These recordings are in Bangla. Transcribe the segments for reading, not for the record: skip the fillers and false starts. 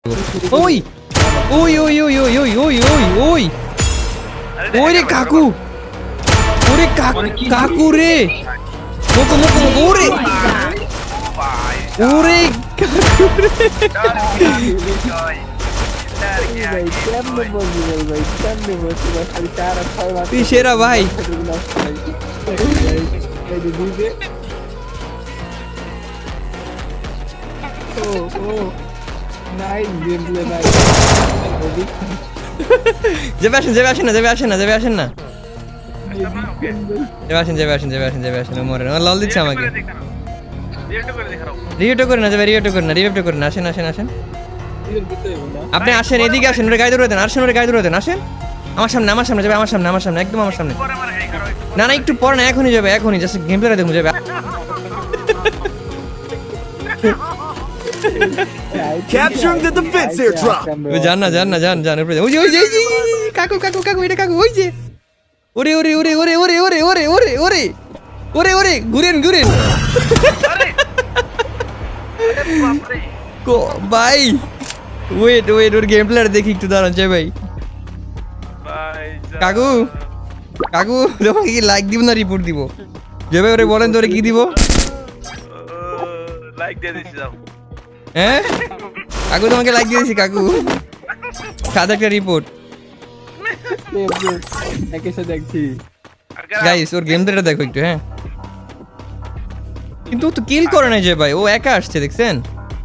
ওই ওই ওই ওই ওই ওই ওই ওই ওই ওরে কাকু, ওরে কাকু রে, মোকো মোকো মোকো, ওরে ওরে কাকু রে, তুই সেরা ভাই। যাবে আসেন যাবে আসেন না যাবে আসেন না যাবে আসেন না যাবে আসেন যাবে আসেন যাবে আসেন যাবে আসেন, মরে না লল দিচ্ছে আমাকে। রিভিউটা করে না যাবে, রিভিউটা করে না, রিভিউটা করে না, আসেন আসেন আসেন, আপনি আসেন এদিকে আসেন, ওরে গায়ে ধরে দেন, আসেন ওরে গায়ে ধরে দেন, আসেন আমার সামনে আমার সামনে যাবে, আমার সামনে আমার সামনে একদম আমার সামনে। না না একটু পর না, এখনই যাবে, এখনই জাস্ট গেম প্লেটা দেখুন যাবে। Capturing the defense airdrop. জান না জান না জান জান, ওই যে ওই যে কাকু কাকু কাকু, এটা কাকু, ওই যে ওরে ওরে ওরে ওরে ওরে ওরে ওরে ওরে ওরে ওরে ওরে ঘুরেন ঘুরেন ভাই। ওয়েট ওয়েট, ওর গেম প্লেয়ার দেখি একটু, দাঁড়ান চাই ভাই। কাকু কাকু তোমাকে কি লাইক দিব না রিপোর্ট দিব? যে ভাই ওরে বলেন তো ওরে কি দিব? লাইক দিয়ে দিছি যাও। হ্যাঁ কাকু তোমাকে লাইক দিয়েছি কাকু, সাদা একটা রিপোর্ট। গাইস ওর গেম প্লেটা দেখো একটু। হ্যাঁ কিন্তু ও তো কিল করে না যে ভাই, ও একা আসছে দেখছেন।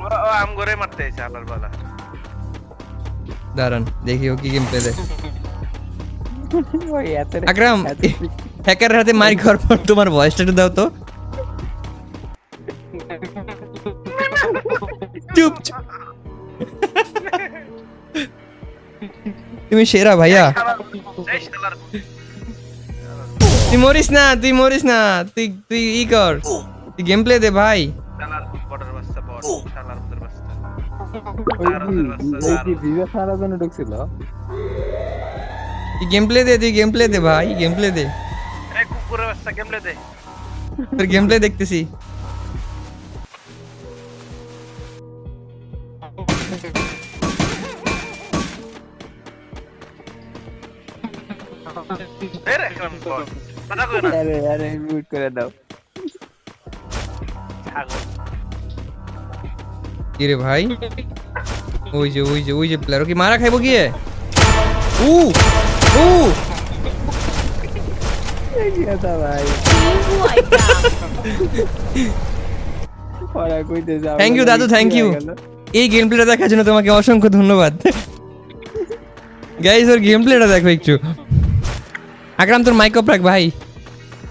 ও আম করে মারতে আইছে আবার বলা। দাঁড়ান দেখি ও কি গেম প্লে দেয়। আকরাম হ্যাকারের হাতে মার খাওয়ার পর তোমার ভয়েসটা একটু দাও তো। চুপ চুপ। তুমি সেরা ভাইয়া, তুই মরিস না, তুই মরিস না, তুই তুই ই কর, তুই গেম প্লে দে ভাই। শালার বর্ডার বাচ্চা বট, শালার বর্ডার বাচ্চা। তুই গেম প্লে দে, তুই গেম প্লে দে ভাই, গেম প্লে দে। এই কুকুরের বাচ্চা কেমনে দে? তোর গেম প্লে দেখতেছি। এই রে এখন বট। কথা কই না। আরে মিউট করে দাও। ছাগল। কি রে ভাই, ওই যে ওই যে ওই যে প্লেয়ার, কি মারা খাইবো গিয়ে? উ উ থ্যাংক ইউ দাদু, থ্যাংক ইউ। এই গেম প্লেটা দেখার জন্য তোমাকে অসংখ্য ধন্যবাদ। গাইস ওর গেম প্লেটা দেখো একটু। আকরাম তোর মাইক অফ রাখ ভাই,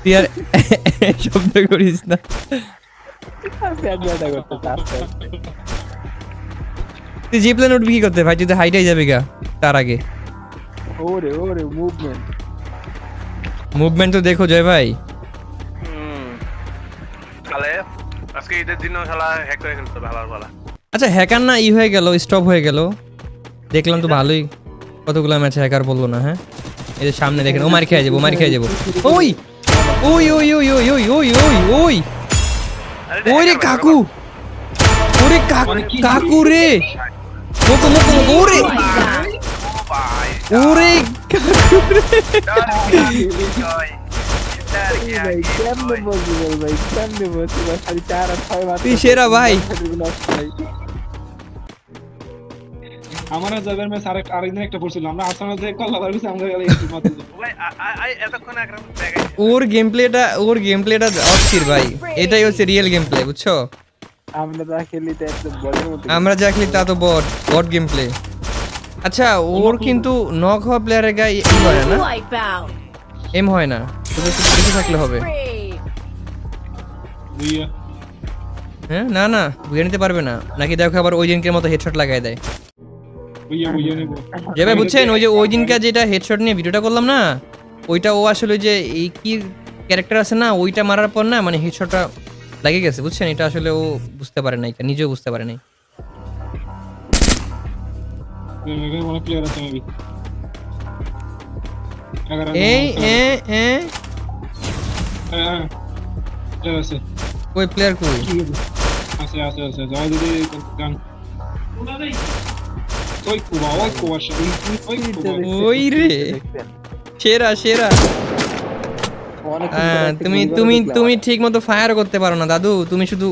তুই আর শব্দ করিস না। তুই জি প্লেন উঠবি কি করতে ভাই? তুই তো হাইটাই যাবি গা তার আগে। ওরে ওরে মুভমেন্ট মুভমেন্ট তো দেখো জয় ভাই। তাহলে আজকে ঈদের দিনও খেলা হ্যাক করে খেলতে ভালো ভালো। আচ্ছা হ্যাকার না ই হয়ে গেল, স্টপ হয়ে গেল, দেখলাম তো ভালোই, কতগুলো ম্যাচ হ্যাকার বললো না। হ্যাঁ এই যে সামনে দেখেন, ও মার খেয়ে যাবো, মার খেয়ে যাবো। ওই ওই ওই ওই ওই ওই ওই ওই ওই ওই রে কাকু, ওরে কাকু রে, মোকো মোকো মোকো, ওরে ওরে কাকু রে। তুই সেরা ভাই। আমার যাবেন ম্যাচ আরেকদিন একটা পড়ছিল, আমরা আসামে যে কল্লা বাড়িছে আমরা গেলে এতক্ষণ একরাম ব্যাগে ওর গেম প্লেটা অস্থির ভাই, এটাই হচ্ছে রিয়েল গেম প্লে, বুঝছো? আমরা যা খেলি তা একদম বলের মতো। আমরা যা খেলি তা তো বট গেম প্লে। আচ্ছা ওর কিন্তু নক হওয়া প্লেয়ারের গায়ে ই হয় না, এম হয় না, শুধু একটু বেশি থাকলে হবে। বুইয়া হ্যাঁ না না বুঝে নিতে পারবে না নাকি? দেখো আবার ওই দিনকের মতো হেডশট লাগাই দেয়। বুইয়া নেব যে ভাই বুঝছেন, ওই যে ওই দিনকার যেটা হেডশট নিয়ে ভিডিওটা করলাম না, ওইটা ও আসলে যে এই কি ক্যারেক্টার আছে না, ওইটা মারার পর না মানে হেডশটটা লাগে গেছে, বুঝছেন? এটা আসলে ও বুঝতে পারে নাই, নিজেও বুঝতে পারে নাই। অনেক প্লেয়ার আছে মেবি। এই এ এ হ্যাঁ আছে ওই প্লেয়ার কই? আছে আছে আছে যাও দিদি গান ওই কুবা ওই ওই রে সেরা সেরা তুমি ঠিক মতো ফায়ার করতে পারো না দাদু, তুমি শুধু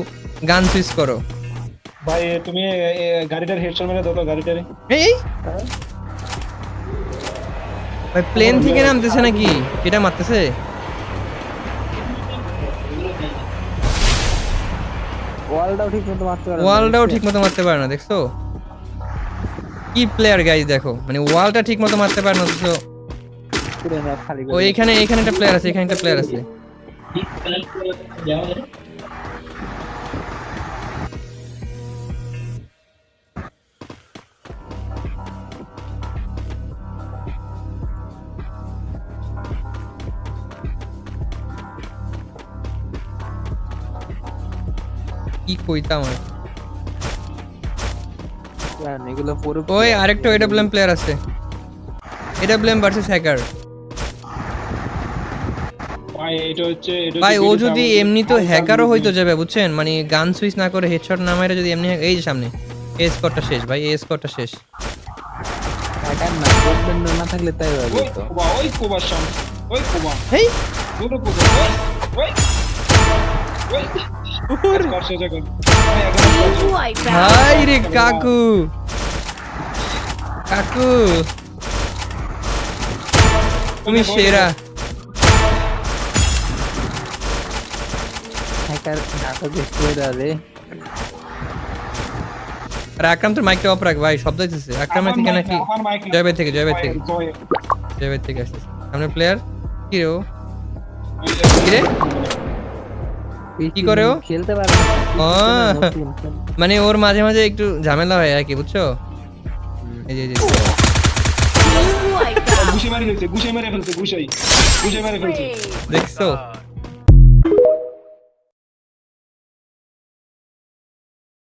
গান সুইচ করো। ভাই তুমি গাড়িটার হেডশট মেরে দাও তো গাড়িটারে। এই ভাই প্লেন থেকে নামতেছে নাকি? এটা মারতেছে। ওয়ালটাও ঠিক মতো মারতে পারে না। ওয়ালটাও ঠিক মতো মারতে পারে না, দেখছো কি প্লেয়ার গাইজ দেখো, মানে ওয়ালটা ঠিক মতো মারতে পারে না। তো পুরো ম্যাপ খালি ও করে এখানে একটা প্লেয়ার আছে, এখানে একটা প্লেয়ার আছে। কি কইতাম আর। আর এগুলো পুরো ওই আরেকটা এডব্লিউএম প্লেয়ার আছে, এডব্লিউএম ভার্সেস হ্যাকার। ভাই এটা হচ্ছে ভাই ও যদি এমনি তো হ্যাকারও হইতো যাবে বুঝছেন, মানে গান সুইচ না করে হেডশট না মারে যদি এমনি, এই যে সামনে এই স্কোরটা শেষ ভাই, এই স্কোরটা শেষ। হ্যাকার না, গোল্ডেন না থাকলে তাই হবে ওই তো। কুবা ওই কুবার সামনে ওই কুবা হেই দুটো কুবা ওই করছে জায়গা ভাই Team wipeout. হাই রে কাকু কাকু তুমি সেরা। হ্যাকার নাটক স্কোয়ার রে। আর আকরাম তোর মাইকটা অফ রাখ ভাই, শব্দ হইতেছে। আকরামের থেকে নাকি জয় ভাই থেকে আসতেছে সামনে প্লেয়ার। কি রে ও, কি রে কি করে ও? খেলতে পারে না। ও মানে ওর মাঝে মাঝে একটু ঝামেলা হয় আর কি, বুঝছো? এই যে Team wipeout. ঘুষে মেরে ফেলছে Spree. দেখছো আহ,